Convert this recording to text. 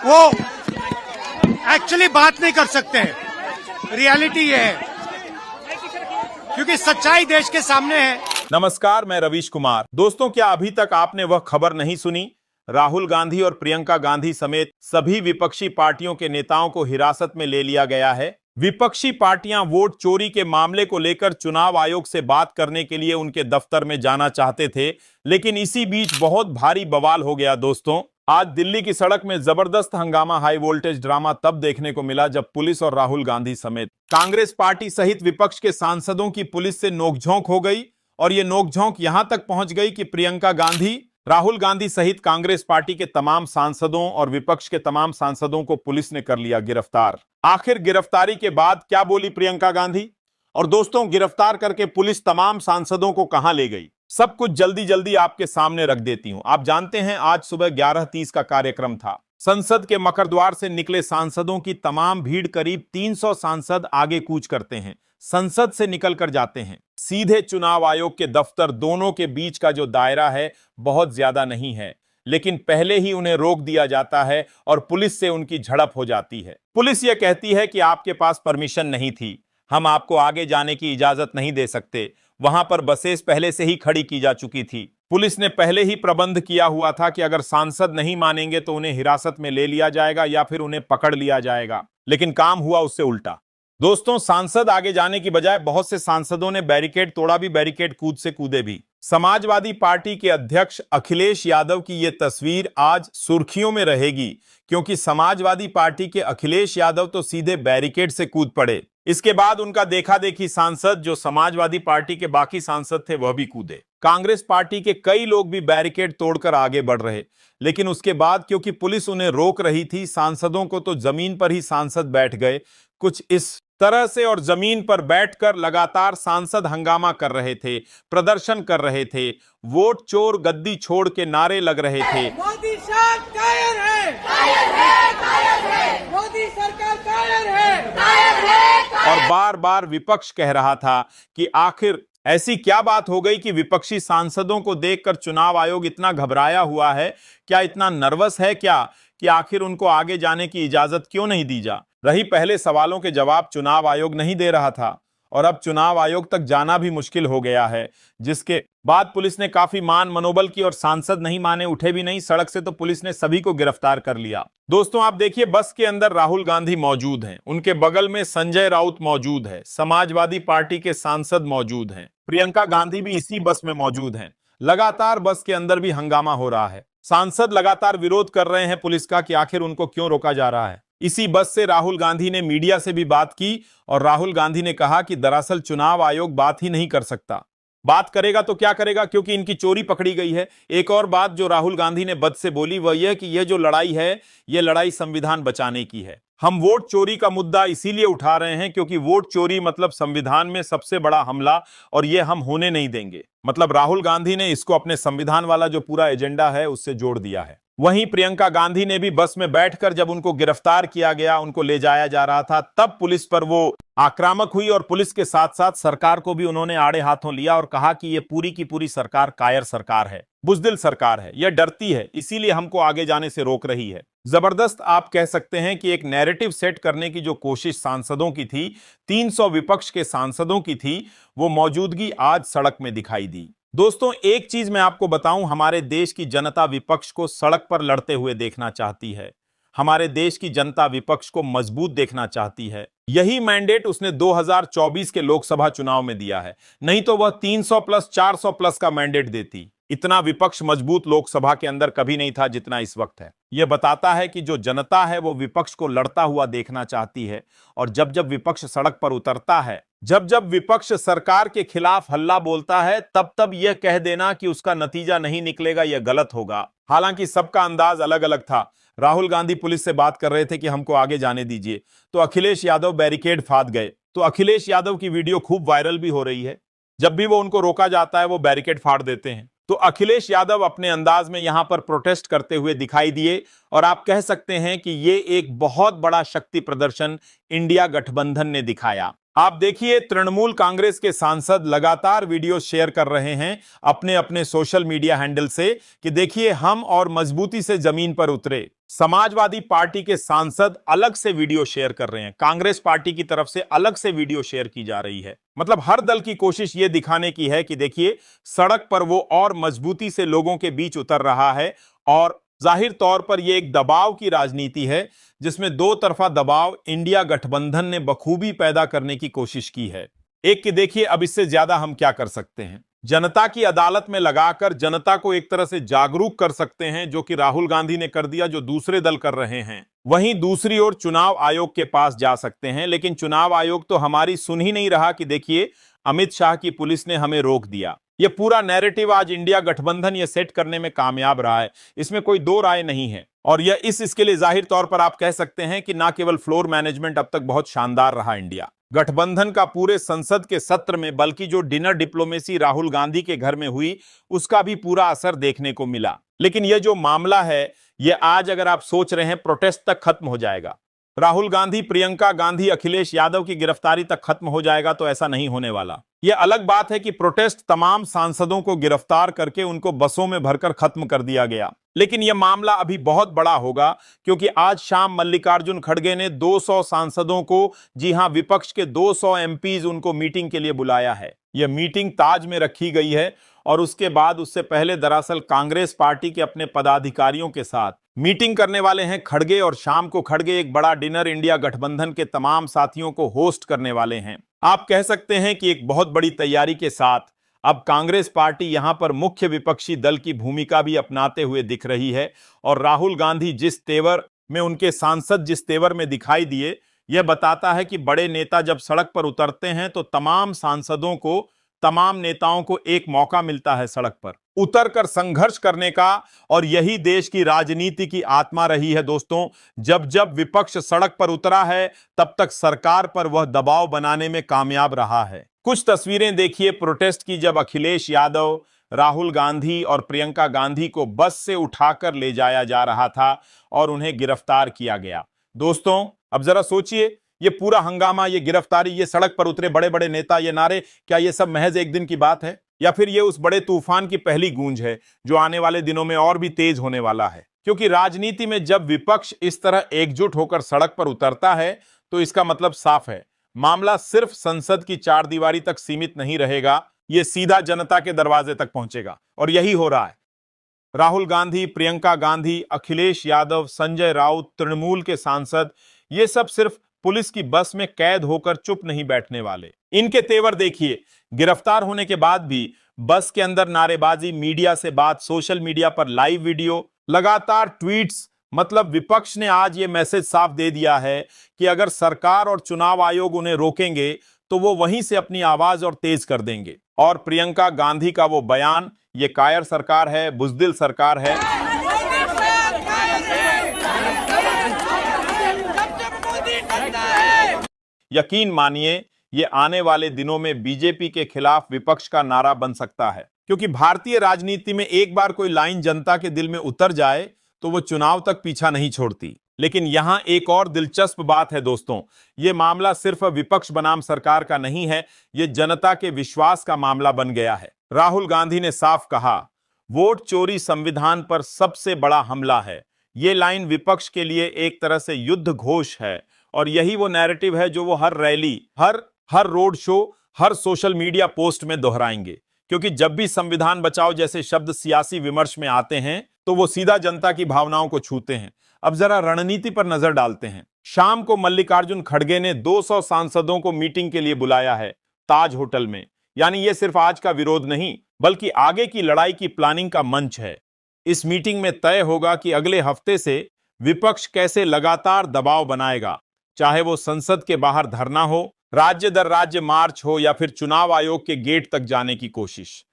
वो एक्चुअली बात नहीं कर सकते हैं। रियलिटी ये है, क्योंकि सच्चाई देश के सामने है। नमस्कार, मैं रवीश कुमार। दोस्तों, क्या अभी तक आपने वह खबर नहीं सुनी? राहुल गांधी और प्रियंका गांधी समेत सभी विपक्षी पार्टियों के नेताओं को हिरासत में ले लिया गया है। विपक्षी पार्टियां वोट चोरी के मामले को लेकर चुनाव आयोग से बात करने के लिए उनके दफ्तर में जाना चाहते थे, लेकिन इसी बीच बहुत भारी बवाल हो गया। दोस्तों, आज दिल्ली की सड़क में जबरदस्त हंगामा, हाई वोल्टेज ड्रामा तब देखने को मिला जब पुलिस और राहुल गांधी समेत कांग्रेस पार्टी सहित विपक्ष के सांसदों की पुलिस से नोकझोंक हो गई। और ये नोकझोंक यहां तक पहुंच गई कि प्रियंका गांधी, राहुल गांधी सहित कांग्रेस पार्टी के तमाम सांसदों और विपक्ष के तमाम सांसदों को पुलिस ने कर लिया गिरफ्तार। आखिर गिरफ्तारी के बाद क्या बोली प्रियंका गांधी? और दोस्तों, गिरफ्तार करके पुलिस तमाम सांसदों को कहां ले गई, सब कुछ जल्दी जल्दी आपके सामने रख देती हूं। आप जानते हैं, आज सुबह 11:30 का कार्यक्रम था। संसद के मकरद्वार से निकले सांसदों की तमाम भीड़, करीब 300 सांसद आगे कूच करते हैं, संसद से निकलकर जाते हैं सीधे चुनाव आयोग के दफ्तर। दोनों के बीच का जो दायरा है बहुत ज्यादा नहीं है, लेकिन पहले ही उन्हें रोक दिया जाता है और पुलिस से उनकी झड़प हो जाती है। पुलिस यह कहती है कि आपके पास परमिशन नहीं थी, हम आपको आगे जाने की इजाजत नहीं दे सकते। वहां पर बसेस पहले से ही खड़ी की जा चुकी थी। पुलिस ने पहले ही प्रबंध किया हुआ था कि अगर सांसद नहीं मानेंगे तो उन्हें हिरासत में ले लिया जाएगा या फिर उन्हें पकड़ लिया जाएगा, लेकिन काम हुआ उससे उल्टा। दोस्तों, सांसद आगे जाने की बजाय बहुत से सांसदों ने बैरिकेड तोड़ा भी, बैरिकेड कूद से कूदे भी। समाजवादी पार्टी के अध्यक्ष अखिलेश यादव की यह तस्वीर आज सुर्खियों में रहेगी, क्योंकि समाजवादी पार्टी के अखिलेश यादव तो सीधे बैरिकेड से कूद पड़े। इसके बाद उनका देखा देखी सांसद, जो समाजवादी पार्टी के बाकी सांसद थे, वह भी कूदे। कांग्रेस पार्टी के कई लोग भी बैरिकेड तोड़कर आगे बढ़ रहे, लेकिन उसके बाद क्योंकि पुलिस उन्हें रोक रही थी, सांसदों को तो जमीन पर ही सांसद बैठ गए कुछ इस तरह से। और जमीन पर बैठकर लगातार सांसद हंगामा कर रहे थे, प्रदर्शन कर रहे थे, वोट चोर गद्दी छोड़ के नारे लग रहे थे। मोदी साहब कायर है, कायर है, कायर है। मोदी सरकार कायर है, कायर है, कायर। और बार बार विपक्ष कह रहा था कि आखिर ऐसी क्या बात हो गई कि विपक्षी सांसदों को देखकर चुनाव आयोग इतना घबराया हुआ है, क्या इतना नर्वस है क्या, कि आखिर उनको आगे जाने की इजाजत क्यों नहीं दी जा रही। पहले सवालों के जवाब चुनाव आयोग नहीं दे रहा था और अब चुनाव आयोग तक जाना भी मुश्किल हो गया है, जिसके बाद पुलिस ने काफी मान मनोबल की और सांसद नहीं माने, उठे भी नहीं सड़क से, तो पुलिस ने सभी को गिरफ्तार कर लिया। दोस्तों, आप देखिए, बस के अंदर राहुल गांधी मौजूद हैं, उनके बगल में संजय राउत मौजूद है, समाजवादी पार्टी के सांसद मौजूद हैं, प्रियंका गांधी भी इसी बस में मौजूद हैं। लगातार बस के अंदर भी हंगामा हो रहा है, सांसद लगातार विरोध कर रहे हैं पुलिस का कि आखिर उनको क्यों रोका जा रहा है। इसी बस से राहुल गांधी ने मीडिया से भी बात की और राहुल गांधी ने कहा कि दरअसल चुनाव आयोग बात ही नहीं कर सकता, बात करेगा तो क्या करेगा, क्योंकि इनकी चोरी पकड़ी गई है। एक और बात जो राहुल गांधी ने बद से बोली वह यह कि यह जो लड़ाई है, यह लड़ाई संविधान बचाने की है। हम वोट चोरी का मुद्दा इसीलिए उठा रहे हैं क्योंकि वोट चोरी मतलब संविधान में सबसे बड़ा हमला, और यह हम होने नहीं देंगे। मतलब राहुल गांधी ने इसको अपने संविधान वाला जो पूरा एजेंडा है उससे जोड़ दिया है। वहीं प्रियंका गांधी ने भी बस में बैठकर जब उनको गिरफ्तार किया गया, उनको ले जाया जा रहा था, तब पुलिस पर वो आक्रामक हुई और पुलिस के साथ साथ सरकार को भी उन्होंने आड़े हाथों लिया और कहा कि ये पूरी की पूरी सरकार कायर सरकार है, बुजदिल सरकार है, यह डरती है, इसीलिए हमको आगे जाने से रोक रही है। जबरदस्त आप कह सकते हैं कि एक नैरेटिव सेट करने की जो कोशिश सांसदों की थी, 300 विपक्ष के सांसदों की थी, वो मौजूदगी आज सड़क में दिखाई दी। दोस्तों, एक चीज मैं आपको बताऊं, हमारे देश की जनता विपक्ष को सड़क पर लड़ते हुए देखना चाहती है। हमारे देश की जनता विपक्ष को मजबूत देखना चाहती है। यही मैंडेट उसने 2024 के लोकसभा चुनाव में दिया है, नहीं तो वह 300 प्लस 400 प्लस का मैंडेट देती। इतना विपक्ष मजबूत लोकसभा के अंदर कभी नहीं था जितना इस वक्त है। यह बताता है कि जो जनता है वो विपक्ष को लड़ता हुआ देखना चाहती है, और जब जब विपक्ष सड़क पर उतरता है, जब जब विपक्ष सरकार के खिलाफ हल्ला बोलता है, तब तब यह कह देना कि उसका नतीजा नहीं निकलेगा, यह गलत होगा। हालांकि सबका अंदाज अलग अलग था। राहुल गांधी पुलिस से बात कर रहे थे कि हमको आगे जाने दीजिए, तो अखिलेश यादव बैरिकेड फाड़ गए। तो अखिलेश यादव की वीडियो खूब वायरल भी हो रही है, जब भी वो उनको रोका जाता है वो बैरिकेड फाड़ देते हैं। तो अखिलेश यादव अपने अंदाज में यहां पर प्रोटेस्ट करते हुए दिखाई दिए, और आप कह सकते हैं कि ये एक बहुत बड़ा शक्ति प्रदर्शन इंडिया गठबंधन ने दिखाया। आप देखिए, तृणमूल कांग्रेस के सांसद लगातार वीडियो शेयर कर रहे हैं अपने अपने सोशल मीडिया हैंडल से कि देखिए हम और मजबूती से जमीन पर उतरे। समाजवादी पार्टी के सांसद अलग से वीडियो शेयर कर रहे हैं, कांग्रेस पार्टी की तरफ से अलग से वीडियो शेयर की जा रही है। मतलब हर दल की कोशिश यह दिखाने की है कि देखिए सड़क पर वो और मजबूती से लोगों के बीच उतर रहा है। और जाहिर तौर पर यह एक दबाव की राजनीति है जिसमें दो तरफा दबाव इंडिया गठबंधन ने बखूबी पैदा करने की कोशिश की है। एक कि देखिए अब इससे ज्यादा हम क्या कर सकते हैं, जनता की अदालत में लगाकर जनता को एक तरह से जागरूक कर सकते हैं, जो कि राहुल गांधी ने कर दिया, जो दूसरे दल कर रहे हैं। वहीं दूसरी ओर चुनाव आयोग के पास जा सकते हैं, लेकिन चुनाव आयोग तो हमारी सुन ही नहीं रहा कि देखिए अमित शाह की पुलिस ने हमें रोक दिया। यह पूरा नैरेटिव आज इंडिया गठबंधन ये सेट करने में कामयाब रहा है, इसमें कोई दो राय नहीं है। और यह इसके लिए जाहिर तौर पर आप कह सकते हैं कि ना केवल फ्लोर मैनेजमेंट अब तक बहुत शानदार रहा इंडिया गठबंधन का पूरे संसद के सत्र में, बल्कि जो डिनर डिप्लोमेसी राहुल गांधी के घर में हुई उसका भी पूरा असर देखने को मिला। लेकिन यह जो मामला है यह आज अगर आप सोच रहे हैं प्रोटेस्ट तक खत्म हो जाएगा, राहुल गांधी, प्रियंका गांधी, अखिलेश यादव की गिरफ्तारी तक खत्म हो जाएगा, तो ऐसा नहीं होने वाला। यह अलग बात है कि प्रोटेस्ट तमाम सांसदों को गिरफ्तार करके उनको बसों में भरकर खत्म कर दिया गया, लेकिन यह मामला अभी बहुत बड़ा होगा क्योंकि आज शाम मल्लिकार्जुन खड़गे ने 200 सांसदों को, जी हां विपक्ष के 200 एमपीज उनको मीटिंग के लिए बुलाया है। यह मीटिंग ताज में रखी गई है और उसके बाद उससे पहले दरअसल कांग्रेस पार्टी के अपने पदाधिकारियों के साथ मीटिंग करने वाले हैं खड़गे, और शाम को खड़गे एक बड़ा डिनर इंडिया गठबंधन के तमाम साथियों को होस्ट करने वाले हैं। आप कह सकते हैं कि एक बहुत बड़ी तैयारी के साथ अब कांग्रेस पार्टी यहां पर मुख्य विपक्षी दल की भूमिका भी अपनाते हुए दिख रही है। और राहुल गांधी जिस तेवर में, उनके सांसद जिस तेवर में दिखाई दिए, यह बताता है कि बड़े नेता जब सड़क पर उतरते हैं तो तमाम सांसदों को, तमाम नेताओं को एक मौका मिलता है सड़क पर उतरकर संघर्ष करने का। और यही देश की राजनीति की आत्मा रही है दोस्तों। जब जब विपक्ष सड़क पर उतरा है तब तक सरकार पर वह दबाव बनाने में कामयाब रहा है। कुछ तस्वीरें देखिए प्रोटेस्ट की, जब अखिलेश यादव, राहुल गांधी और प्रियंका गांधी को बस से उठाकर ले जाया जा रहा था और उन्हें गिरफ्तार किया गया। दोस्तों अब जरा सोचिए, ये पूरा हंगामा, ये गिरफ्तारी, ये सड़क पर उतरे बड़े बड़े नेता, ये नारे, क्या ये सब महज एक दिन की बात है या फिर ये उस बड़े तूफान की पहली गूंज है जो आने वाले दिनों में और भी तेज होने वाला है? क्योंकि राजनीति में जब विपक्ष इस तरह एकजुट होकर सड़क पर उतरता है तो इसका मतलब साफ है, मामला सिर्फ संसद की चार दीवारी तक सीमित नहीं रहेगा, यह सीधा जनता के दरवाजे तक पहुंचेगा। और यही हो रहा है। राहुल गांधी, प्रियंका गांधी, अखिलेश यादव, संजय राउत, तृणमूल के सांसद, ये सब सिर्फ पुलिस की बस में कैद होकर चुप नहीं बैठने वाले। इनके तेवर देखिए, गिरफ्तार होने के बाद भी बस के अंदर नारेबाजी, मीडिया से बात, सोशल मीडिया पर लाइव वीडियो, लगातार ट्वीट्स। मतलब विपक्ष ने आज ये मैसेज साफ दे दिया है कि अगर सरकार और चुनाव आयोग उन्हें रोकेंगे तो वो वहीं से अपनी आवाज और तेज कर देंगे। और प्रियंका गांधी का वो बयान, ये कायर सरकार है, बुजदिल सरकार है। यकीन मानिए ये आने वाले दिनों में बीजेपी के खिलाफ विपक्ष का नारा बन सकता है, क्योंकि भारतीय राजनीति में एक बार कोई लाइन जनता के दिल में उतर जाए तो वो चुनाव तक पीछा नहीं छोड़ती। लेकिन यहां एक और दिलचस्प बात है दोस्तों, ये मामला सिर्फ विपक्ष बनाम सरकार का नहीं है, ये जनता के विश्वास का मामला बन गया है। राहुल गांधी ने साफ कहा, वोट चोरी संविधान पर सबसे बड़ा हमला है। ये लाइन विपक्ष के लिए एक तरह से युद्ध घोष है और यही वो नैरेटिव है जो वो हर रैली, हर रोड शो, हर सोशल मीडिया पोस्ट में दोहराएंगे। क्योंकि जब भी संविधान बचाओ जैसे शब्द सियासी विमर्श में आते हैं तो वो सीधा जनता की भावनाओं को छूते हैं। अब जरा रणनीति पर नजर डालते हैं। शाम को मल्लिकार्जुन खड़गे ने 200 सांसदों को मीटिंग के लिए बुलाया है ताज होटल में। यानी ये सिर्फ आज का विरोध नहीं बल्कि आगे की लड़ाई की प्लानिंग का मंच है। इस मीटिंग में तय होगा कि अगले हफ्ते से विपक्ष कैसे लगातार दबाव बनाएगा, चाहे वो संसद के बाहर धरना हो, राज्य दर राज्य मार्च हो या फिर चुनाव आयोग के गेट तक जाने की कोशिश।